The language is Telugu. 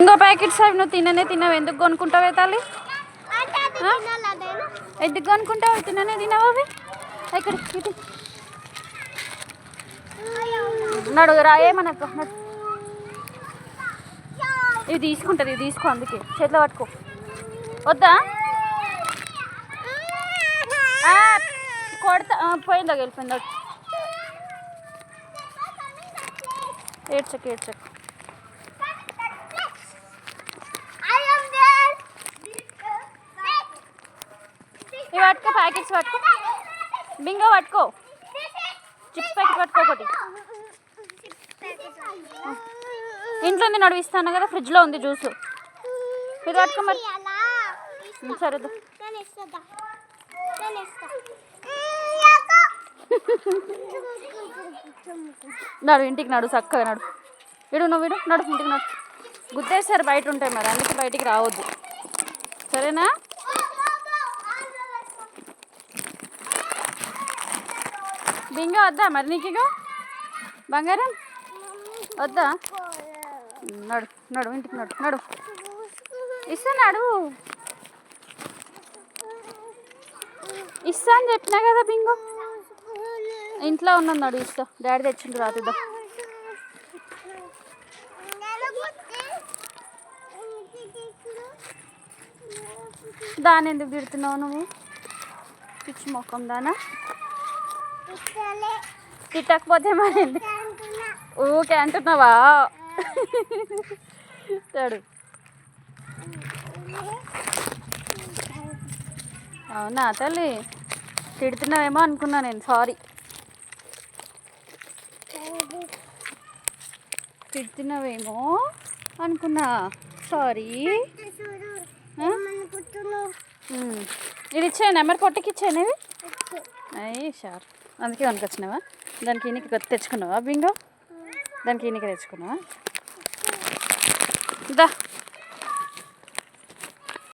బింగో ప్యాకెట్స్ అవి నువ్వు తినవు ఎందుకు కొనుక్కుంటావే తల్లి? ఎందుకు కొనుక్కుంటావు? తినవు అవి. ఇక్కడ ఇది నడుగురా ఏమనక్క. ఇవి తీసుకుంటుంది, ఇవి తీసుకో, అందుకే చేతిలో పట్టుకో. వద్దా? కొడతా. పోయిందా? వెళ్ళిపోయిందా? ఏడ్చక్. ఇవి పట్టుకో, ప్యాకెట్స్ పట్టుకో. బింగో పట్టుకో, చిప్స్ ప్యాకెట్ పట్టుకో ఒకటి. ఇంట్లో ఉంది, నడిపిస్తాను కదా, ఫ్రిడ్జ్లో ఉంది జ్యూస్. ఇది పట్టుకో మరి. సరే నడు, ఇంటికి నడు, చక్కగా నడు. నువ్వు నడు, ఇంటికి నడు. గుద్దేసారు బయట ఉంటాయి మరి, అందుకే బయటికి రావద్దు, సరేనా? బింగా వద్దా మరి నీకు? ఇక బంగారం వద్దా? నడు ఇంటికి నడు. ఇస్తాను, ఇస్తా అని చెప్పినా కదా బింగో. ఇంట్లో ఉన్నాడు, ఇస్తా. డాడీ తెచ్చిండు రాతిద్దా. దాన్ని ఎందుకు తిడుతున్నావు నువ్వు? పిచ్చి మొక్కం దానా. తిట్టకపోతే మరి ఊకే అంటున్నావా? తడు. అవునా తల్లి? తిడుతున్నావేమో అనుకున్నా నేను, సారీ. తిడుతున్నావేమో అనుకున్నా, సారీ. ఇది ఇచ్చాను, నెంబర్ పొట్టికి ఇచ్చాను. ఇవి అయ్యి షార్, అందుకే కొనుకొచ్చినావా? దానికి ఈయనకి తెచ్చుకున్నావా బింగో? దానికి ఈయనకి తెచ్చుకున్నావా? దా